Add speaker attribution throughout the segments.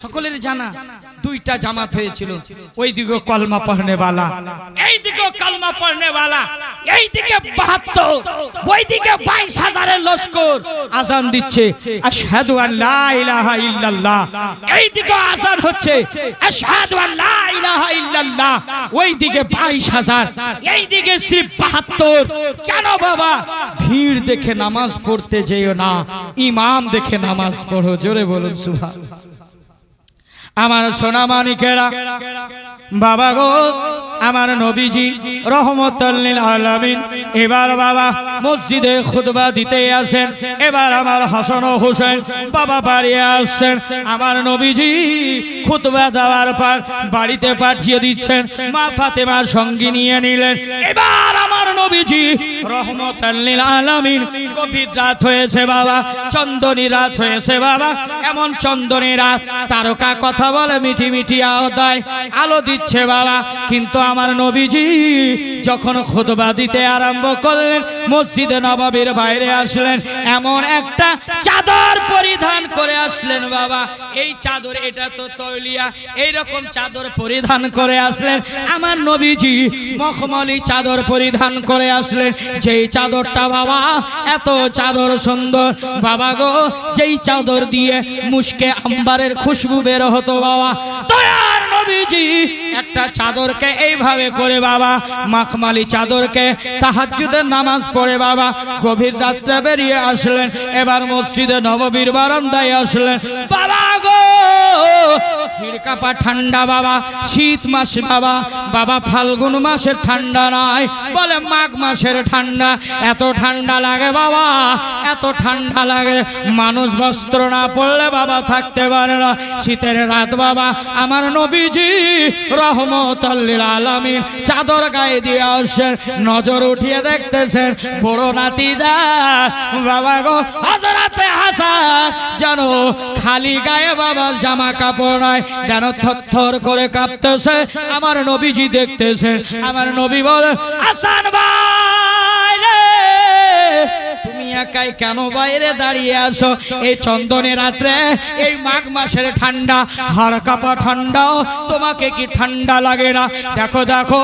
Speaker 1: সকলের জানা দুইটা জামাত হয়েছিল, ওইদিকে কলমা পড়নে वाला, এইদিকে কলমা পড়নে वाला, এইদিকে 72, ওইদিকে 22,000 এর লস্কর আযান দিচ্ছে আশহাদু আল্লা ইলাহা ইল্লাল্লাহ, এইদিকে আযান হচ্ছে আশহাদু আল্লা ইলাহা ইল্লাল্লাহ, ওইদিকে 22,000, এইদিকে সির্ফ 72। কেন বাবা? ভিড় দেখে নামাজ পড়তে যেও না, ইমাম দেখে নামাজ পড়ো। জোরে বলুন সুবহানাল্লাহ। আমার সোনা মানিকেরা বাবা গো, আমার নবীজি রহমতুল লিল আলামিন এবার বাবা মসজিদে খুতবা দিতে আসেন। এবার আমার হাসান ও হোসেন বাবা বাড়ি আসছেন। আমার নবীজি খুতবা দেওয়ার পর বাড়িতে পাঠিয়ে দিচ্ছেন, মা ফাতেমার সঙ্গে নিয়ে নিলেন। এবার আমার নবীজি রহমতুল লিল আলামিন, গভীর রাত হয়েছে বাবা, চন্দনী রাত হয়েছে বাবা, এমন চন্দনী রাত তারকা কথা বলে, মিঠি মিঠি আওতায় আলো দিচ্ছে বাবা। কিন্তু আমার নবীজি যখন খুতবা দিতে আরম্ভ করলেন, মসজিদে নববীর বাইরে আসলেন, এমন একটা চাদর পরিধান করে আসলেন বাবা। এই চাদর, এটা তো তৌলিয়া, এইরকম চাদর পরিধান করে আসলেন আমার নবীজি। মখমলি চাদর পরিধান করে আসলেন, যেই চাদরটা বাবা এত চাদর সুন্দর বাবা গো, যেই চাদর দিয়ে মুশকে আম্বারের খুশবু বের হতো বাবা। দয়ার নবীজি একটা চাদরকে এইভাবে করে বাবা, মখমলি চাদরকে তাহাজ্জুদের নামাজ পড়ে বাবা গভীর রাত্রে বেরিয়ে আসলেন। এবার মসজিদে নববীর বারান্দায় আসলেন বাবা গো, হিড়কাপা ঠান্ডা বাবা, শীত মাস বাবা, বাবা ফাল্গুন মাসের ঠান্ডা নয়, বলে মাঘ মাসের ঠান্ডা। এত ঠান্ডা লাগে বাবা, এত ঠান্ডা লাগে, মানুষ বস্ত্র না পড়লে বাবা থাকতে পারে না। শীতের রাত বাবা, আমার নবীজি রহমতুল লিল আলামিন চাদর গায়ে দিয়ে আসেন। নজর উঠিয়ে দেখতেছেন বড় নাতিজা বাবা গো হযরতে হাসান যেন খালি গায়ে বাবার জামা কাপড় নাই, যেন থরথর করে কাঁপতেছে। আমার নবীজি দেখতেছেন। আমার নবী বলে, হাসান ভাই রে, তুমি একাই কেন বাইরে দাঁড়িয়ে আছো? এই চন্দনের রাত্রে, এই মাঘ মাসের ঠান্ডা, হাড় কাঁপা ঠান্ডা, তোমাকে কি ঠান্ডা লাগে না? দেখো দেখো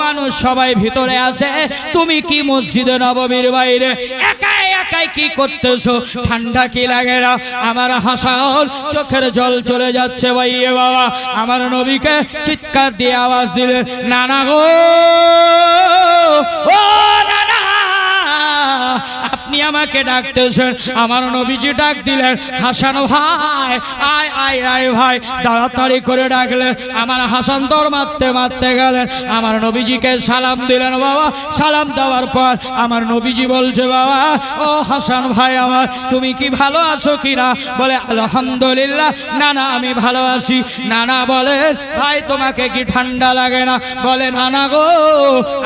Speaker 1: মানুষ সবাই ভিতরে আছে, তুমি কি মসজিদে নববীর বাইরে একাই একাই কি করতেছো? ঠান্ডা কি লাগে না? আমার হাসান চোখের জল চলে যাচ্ছে ভাইয়ে বাবা। আমার নবীকে চিৎকার দিয়ে আওয়াজ দিলেন, নানা গো, ও নানা, আপনি আমাকে ডাকতেছেন? আমার নবীজি ডাক দিলেন, হাসান ভাই, আয় আয় আয় ভাই। তাড়াতাড়ি করে ডাকলেন। আমার হাসান দৌড় মারতে মারতে গেলেন, আমার নবীজিকে সালাম দিলেন বাবা। সালাম দেওয়ার পর আমার নবীজি বলছে, বাবা ও হাসান ভাই আমার, তুমি কি ভালো আছো কিনা? বলে আলহামদুলিল্লাহ নানা, আমি ভালো আছি। নানা বলেন, ভাই তোমাকে কি ঠান্ডা লাগে না? বলে নানা গো,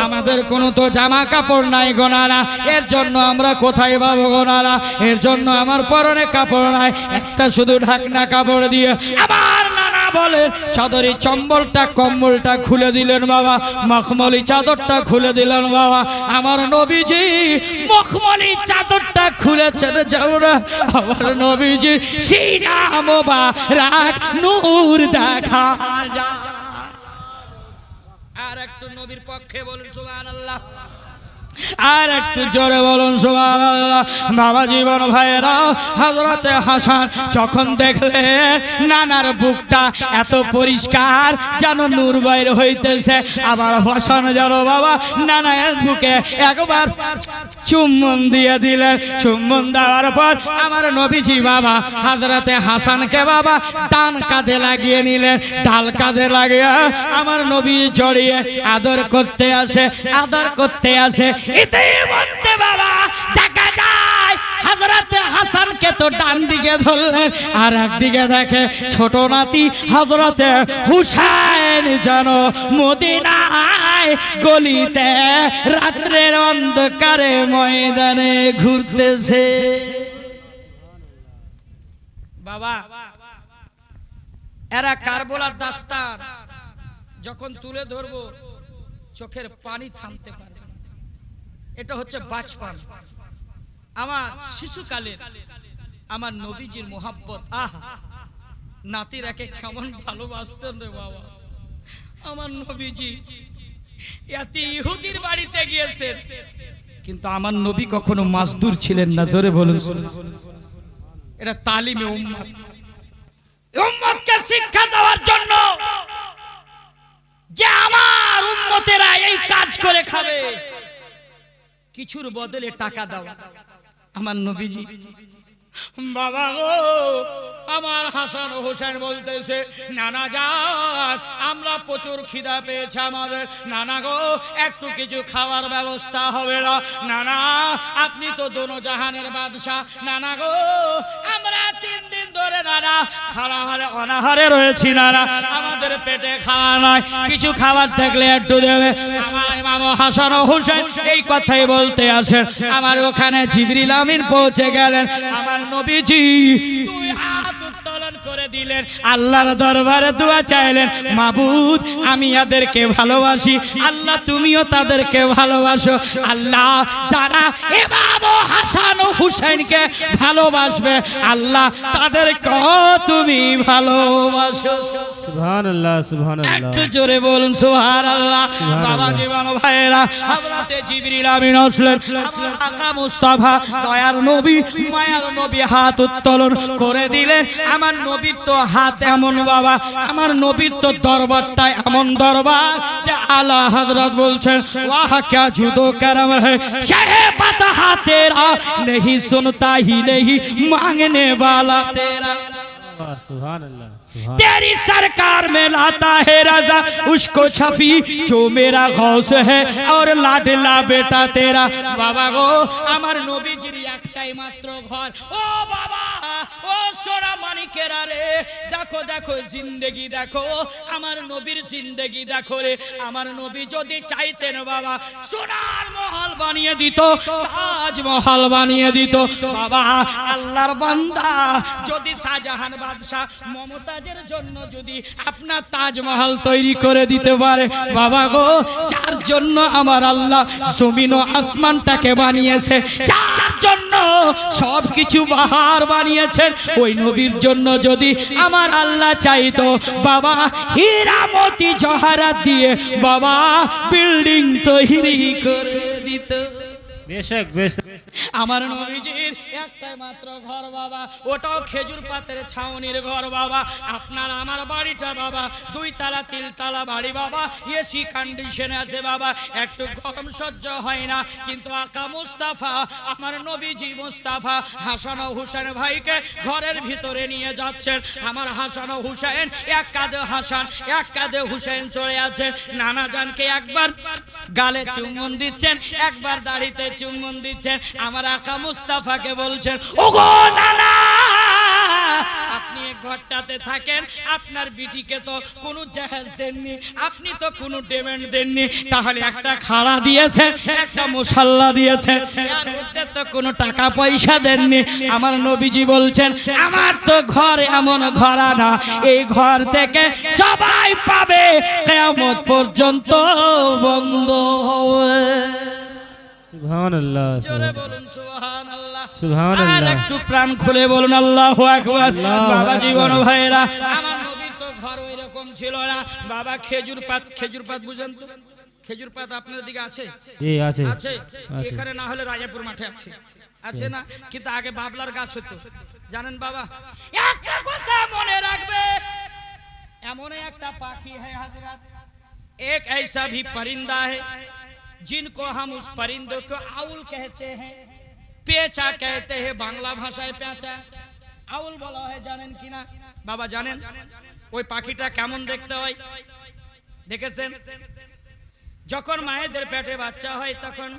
Speaker 1: আমাদের কোনো তো জামা কাপড় নাই গো নানা, এর জন্য আমরা কোথায় পাবো গো নানা? এর জন্য আমার পরনে কাপড় নাই, একটা শুধু ঢাকনা কাপড় দিয়ে। আমার নানা বলেন, চাদরের চম্বলটা কম্বলটা খুলে দিলেন বাবা, মখমলি চাদরটা খুলে দিলেন বাবা। আমার নবীজি মখমলি চাদরটা খুলেছেন, যাও না আমার নবীজি সিনা মোবারক নূর দেখা যায়। আর একটু নবীর পক্ষে বলুন সুবহানাল্লাহ, আর একটু জোরে বলুন সুবহানাল্লাহ। বাবা জীবন ভাইয়েরা, হযরতে হাসান যখন দেখলেন নানার বুকটা এত পরিষ্কার যেন নূর বাইর হইতেছে, আবার হাসান যেন বাবা নানার বুকে একবার চুম্বন দিয়ে দিলেন। চুম্বন দেওয়ার পর আমার নবীজি বাবা হযরতে হাসানকে বাবা ডান কাঁধে লাগিয়ে নিলেন, ডাল কাঁধে লাগিয়ে আমার নবী জড়িয়ে আদর করতে আসে, আদর করতে আসে। ইতিমধ্যে বাবা দেখা যায় হযরতে হাসানকে তো ডান দিকে ধরলেন, আর একদিকে দেখে ছোট নাতি হযরতে হুসাইন যেন মদিনায় গলিতে রাত্রের অন্ধকারে ময়দানে ঘুরতেছে। বাবা এরা কারবালার দাস্তান যখন তুলে ধরবো চোখের পানি থামতে পারে। এটা হচ্ছে বাচপান, আমার শিশুকালের আমার নবীজির মোহাব্বত। আহা নাতিরাকে কেমন ভালোবাসতেন রে বাবা। আমার নবীজি এত ইহুদির বাড়িতে গিয়েছেন, কিন্তু আমার নবী কখনো মাজদুর ছিলেন না। জোরে বলুন। এটা তালিমে উম্মত, উম্মতকে শিক্ষা দেওয়ার জন্য যে আমার উম্মতেরা এই কাজ করে খাবে, কিছুর বদলে টাকা দাও। আমার নবীজি বাবা গো, আমার হাসান ও হোসেন বলতেছে নানা যান আমরা প্রচুর খিদা পেয়েছে আমাদের, নানা গো একটু কিছু খাওয়ার ব্যবস্থা হবে না? নানা আপনি তো দোনো জাহানের বাদশা, নানা গো আমরা 3 দিন ধরে নানা খানাহারে অনাহারে রয়েছি, নানা আমাদের পেটে খাওয়া নয়, কিছু খাবার থাকলে একটু দেবে। আমার ইমাম হাসান ও হোসেন এই কথাই বলতে আসেন, আমার ওখানে জিবরিল আমিন পৌঁছে গেলেন। আমার নবীজি দুই হাত উত্তোলন করে দিলেন, আল্লাহর দরবারে দোয়া চাইলেন, মাবুদ আমি এদেরকে ভালোবাসি, আল্লাহ তুমিও তাদেরকে ভালোবাসো। আল্লাহ যারা ইমাম হাসান ও হুসাইনকে ভালোবাসবে আল্লাহ তাদেরকে তুমি ভালোবাসো।
Speaker 2: সুবহানাল্লাহ সুবহানাল্লাহ,
Speaker 1: একটু জোরে বলুন সুবহানাল্লাহ। বাবা জীবন ভাইরা হযরতে জিবরিল আমিন আসলেন, আমার আকা মুস্তাফা দয়ার নবী মায়ার নবী হাত উত্তোলন করে দিলেন। আমার নবীর তো হাত এমন বাবা, আমার নবীর তো দরবারটা এমন দরবার যে আলা হযরত বলছেন ওয়াহ ক্যা জুদো করম है শাহে বাতা তেরা नहीं सुनता ही नहीं मांगने वाला तेरा।
Speaker 2: सुभानअल्लाह
Speaker 1: तेरी सरकार में लाता है रजा उसको छफी जो मेरा गौस है और लाडला बेटा तेरा। बाबा गो আমার নবীজির একটাই মাত্র ঘর। ও বাবা ও সোনা মানিকেরা রে, দেখো দেখো জিন্দেগি দেখো, আমার নবীর জিন্দেগি দেখো রে। আমার নবী যদি চাইতেন বাবা সোনার মহল বানিয়ে দিত, তাজমহল বানিয়ে দিত। বাবা আল্লাহর বান্দা যদি শাহজাহান বাদশাহ মমতাজের জন্য যদি আপনার তাজমহল তৈরি করে দিতে পারে, বাবা গো যার জন্য আমার আল্লাহ জমিন ও আসমানটাকে বানিয়েছে, যার জন্য সবকিছু বাহার বানিয়েছেন, ওই নবীর জন্য যদি আমার আল্লাহ চাইতো বাবা হীরা মতি জহরাত দিয়ে বাবা বিল্ডিং তৈরি করে দিত।
Speaker 2: বেশক বেশক
Speaker 1: আমার নবীজির একটাই মাত্র ঘর বাবা, ওটাও খেজুর পাতের ছাউনির ঘর বাবা। আপনার আমার বাড়িটা বাবা 2 তলা 3 তলা বাড়ি বাবা, এসি কন্ডিশন আছে বাবা, একটু গরম সহ্য হয় না। কিন্তু আকা মুস্তাফা আমার নবীজি মুস্তাফা হাসান ও হুসেন ভাইকে ঘরের ভিতরে নিয়ে যাচ্ছেন। আমার হাসান ও হুসেন এক কাঁধে হাসান এক কাঁধে হুসেন চলে আছেন। নানা জানকে একবার গালে চুম্বন দিচ্ছেন, একবার দাড়িতে চুম্বন দিচ্ছেন। আমার আকা মুস্তাফাকে বলছেন ওগো নানা আপনি এক ঘরটাতে থাকেন, আপনার বিটিকে তো কোনো জাহাজ দেননি, আপনি তো কোনো ডিমান্ড দেননি, তাহলে একটা খাড়া দিয়েছেন একটা মুসাল্লা দিয়েছেন, আর ওতে তো কোনো টাকা পয়সা দেননি। আমার নবীজি বলছেন আমার তো ঘর এমন ঘরা না, এই ঘর থেকে সবাই পাবে কিয়ামত পর্যন্ত বন্ধ হবে।
Speaker 2: সুবহানাল্লাহ
Speaker 1: জোরে বলুন সুবহানাল্লাহ
Speaker 2: সুবহানাল্লাহ,
Speaker 1: আর একটু প্রাণ খুলে বলুন আল্লাহু আকবার। বাবা জীবন ভাইরা আমার নবীর তো ঘর ওইরকম ছিল না বাবা। খেজুর পাত বুঝেন তো? খেজুর পাত আপনার দিকে আছে?
Speaker 2: জি আছে
Speaker 1: আছে, এখানে না হলে রাজাপুর মাঠে আছে, আছে না? কিন্তু আগে বাবলার গাছ হতো জানেন বাবা। একটা কথা মনে রাখবে, এমন একটা পাখি है हजरत, एक ऐसा भी परिंदा है जिनको हम उस परिंदों को आउल कहते हैं, पेचा कहते हैं बांग्ला भाषाয় পেঁচা, আউল বলা হয়। জানেন কিনা বাবা? জানেন ওই পাখিটা কেমন দেখতে হয়? দেখেছেন যখন মায়েদের পেটে বাচ্চা হয় তখন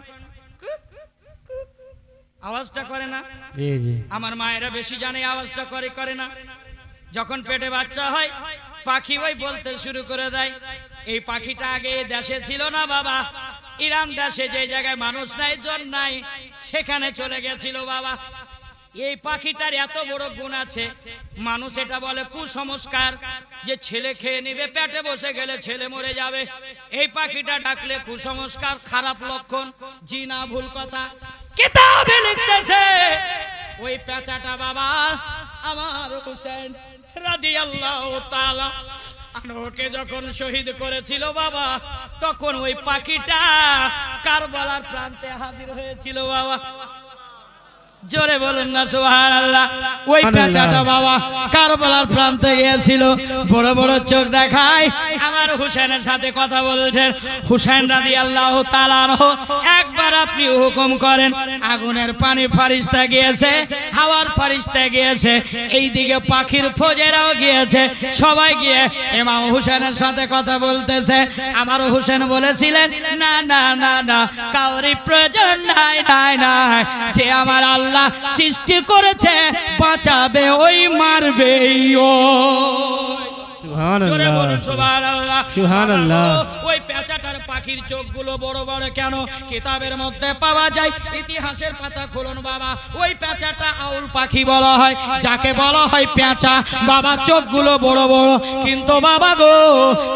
Speaker 1: আওয়াজটা করে না?
Speaker 2: জি জি
Speaker 1: আমার মায়েরা বেশি জানে আওয়াজটা করে না। যখন পেটে বাচ্চা হয় পাখি ওই বলতে শুরু করে দেয়। এই পাখিটা আগে দেশে ছিল না বাবা, ইরান দেশে যে জায়গায় মানুষ নাই জন নাই সেখানে চলে গেছিল বাবা। এই পাখিটার এত বড় গুণ আছে, মানুষ এটা বলে কুসংস্কার, যে ছেলে খেয়ে নিবে, পেটে বসে গেলে ছেলে মরে যাবে। এই পাখিটা ডাকলে কুসংস্কার, খারাপ লক্ষণ। জি না ভুল কথা? কিতাবে লিখতেছে ওই পেঁচাটা বাবা আমার হোসেন রাদিয়াল্লাহু তাআলা আনহুকে যখন শহীদ করেছিল বাবা, তখন ওই পাখিটা কারবালার প্রান্তে হাজির হয়েছিল বাবা। জোরে বলুন না সুবহানাল্লাহ। ওই পেঁচাটা বাবা কারবালার প্রান্তে গিয়েছিল, বড় বড় চোখ দেখায় আমার হুসেনের সাথে কথা বলছেন। হুসেন রাদিয়াল্লাহু তাআলা আনহু, একবার আপনি হুকুম করেন। আগুনের পানি ফারিস্তা গিয়েছে, হাওয়ার ফারিস্তা গিয়েছে, এইদিকে পাখির ফৌজেরাও গিয়েছে, সবাই গিয়ে ইমাম হুসেনের সাথে কথা বলতেছে। আমার হুসেন বলেছিলেন, না না না না, কাউরি প্রয়োজন নাই নাই নাই, যে আমার আল্লাহ সৃষ্টি করেছে বাঁচাবে ওই মারবেই ওই। ওই পেঁচাটার পাখির চোখগুলো বড় বড় কেন? কিতাবের মধ্যে পাওয়া যায়, ইতিহাসের পাতা খুলুন বাবা। ওই পেঁচাটা আউল পাখি বলা হয়, যাকে বলা হয় পেঁচা বাবা। চোখগুলো বড় বড়, কিন্তু বাবা গো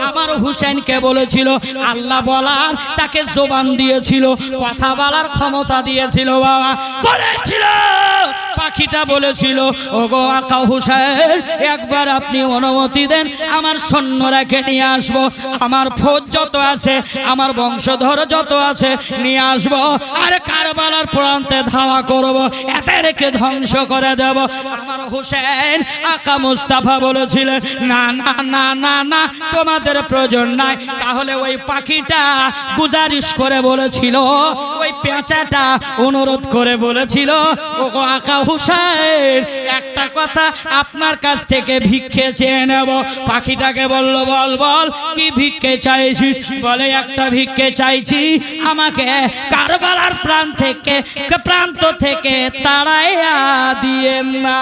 Speaker 1: আমার হুসেনকে বলেছিল আল্লাহ বলার, তাকে জবান দিয়েছিল, কথা বলার ক্ষমতা দিয়েছিল বাবা। বলেছিল পাখিটা বলেছিল, ওগো আকা হুসেন, একবার আপনি অনুমতি দেন, আমার সৈন্য রেখে নিয়ে আসবো, আমার ফৌজ যত আছে, আমার বংশধর যত আছে নিয়ে আসবো, আর কারবালার প্রান্তে ধাওয়া করব, এদেরকে ধ্বংস করে দেব। আমার হুসেন আকা মুস্তাফা বলেছিলেন, না না না না না, তোমাদের প্রয়োজন নাই। তাহলে ওই পাখিটা গুজারিশ করে বলেছিল, ওই পেঁচাটা অনুরোধ করে বলেছিল, ওগো আকা হুসেন, একটা কথা আপনার কাছ থেকে ভিক্ষে চেয়ে নেব। পাখিটাকে বলল, বল বল, কি ভিক্ষে চাইছিস? বলে, একটা ভিক্ষে চাইছি, আমাকে কারবালার প্রান্ত থেকে তাড়াইয়া দিয়েন না,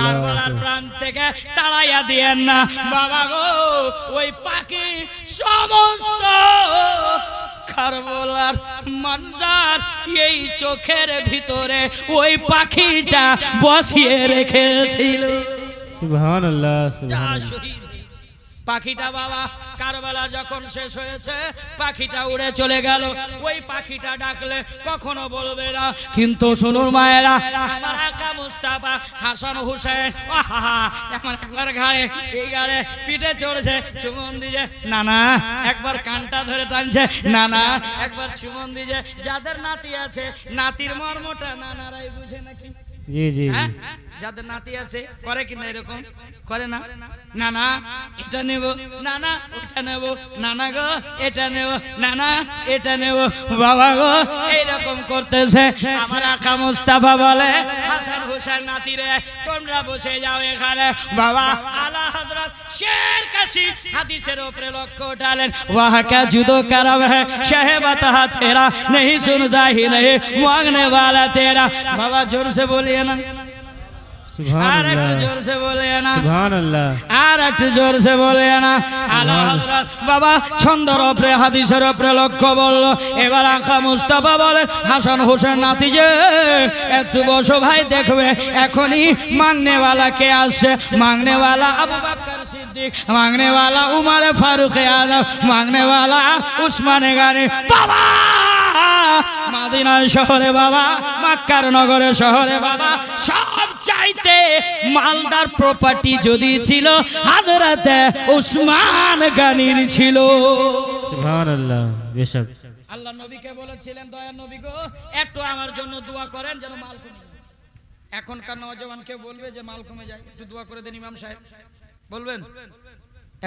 Speaker 1: কারবালার প্রান্ত থেকে তাড়াইয়া দিয়েন না বাবা গো। ওই পাখি সমস্ত কারবালার মঞ্জার এই চোখের ভিতরে ওই পাখিটা বসিয়ে রেখেছিল।
Speaker 2: সুবহানাল্লাহ সুবহানাল্লাহ।
Speaker 1: পাখিটা বাবা কারবালা যখন শেষ হয়েছে, পাখিটা উড়ে চলে গেল। ওই পাখিটা ডাকলে কখনো বলবে না, কিন্তু শুনুন মায়েরা, আমার আকা মুস্তাফা হাসান হুসেন আমার একবার ঘাড়ে, এই ঘাড়ে পিঠে চড়ছে, চুমন দিছে, না না, একবার কানটা ধরে টানছে, না না, একবার চুমন দিছে। যাদের নাতি আছে, নাতির মর্মটা নানারাই বুঝে নাকি?
Speaker 2: জি জি,
Speaker 1: যাদের নাতি আছে করে কিনা এরকম? করে না? না না এটা নেব, না না ওটা নেব, না না গো এটা নেব, না না এটা নেব বাবা গো, এইরকম করতেছে। আমার আকা মুস্তাফা বলে, হাসান হুসেন নাতিরে, তোমরা বসে যাও এখানে বাবা। আলা হযরত শের কাশি হাদিসের উপরে লক্ষ্য উঠালেন, ওয়াহ কা জুদো করম হ্যায় শাহবাতা তেরা, नहीं सुनता ही नहीं मांगने वाला तेरा। बाबा जोर से बोलिए ना, আর একটু জোর সে বলে না,
Speaker 2: সুবহানাল্লাহ,
Speaker 1: আর একটু জোর সে বলে না। আলা হযরত বাবা ছন্দর উপরে হাদিসের উপরে লক্ষ্য বলল। এবার আকা মুস্তাফা বলে, হাসান হোসেন নাতি যে একটু বসো ভাই, দেখবে এখনই মাংনেওয়ালা কে আসছে। মাংনেওয়ালা আবু বকর সিদ্দিক, মাংনেওয়ালা উমর ফারুক আজম, মাংনেওয়ালা উসমানে গানি বাবা। মদিনার শহরে বাবা, মক্কার নগরে শহরে বাবা, সব চাইতে মালদার প্রপার্টি যদি ছিল হযরত উসমান গানির ছিল।
Speaker 2: সুবহানাল্লাহ। বেশক
Speaker 1: আল্লাহ নবীকে বলেছিলেন, দয়ার নবী গো, একটু আমার জন্য দোয়া করেন যেন মাল কমে যায়। এখনকার নওজওয়ানকে বলবে যে মাল কমে যায়, একটু দোয়া করে দেন ইমাম সাহেব, বলবেন?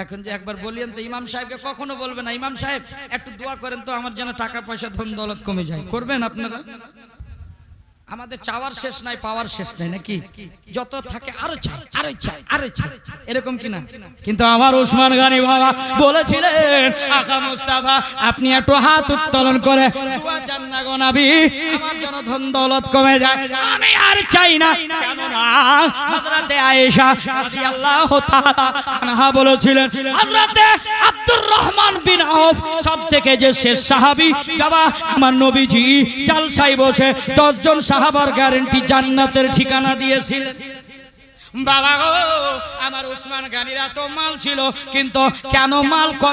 Speaker 1: এখন যে একবার বলিয়েন তো ইমাম সাহেবকে, কখনো বলবেন না, ইমাম সাহেব একটু দোয়া করেন তো আমার যেন টাকা পয়সা ধন দৌলত কমে যায়। করবেন আপনারা? আমাদের চাওয়ার শেষ নাই, পাওয়ার শেষ নাই নাকি? যত থাকে আরো চাই, আরো চাই, আরো চাই, এরকম কিনা? কিন্তু আমার উসমান গানি বাবা বলেছিলেন, আকা মুস্তাফা আপনি একটু হাত উত্তোলন করে দোয়া চান না গো নবী, আমার যেন ধন দৌলত কমে যায়। আমি আর চাই না, কেননা হযরতে আয়েশা রাদিয়াল্লাহু তাআলা আনহা বলেছিলেন, হযরতে আব্দুর রহমান বিন আউফ সবথেকে যে শেষ সাহাবী বাবা, আমার নবীজি জালসায় বসে 10 জন সাহাবার গ্যারান্টি জান্নাতের ঠিকানা দিয়েছিলেন বাবা গো। আমার উসমান গানিরা তো মাল ছিল, কিন্তু কেন মাল কম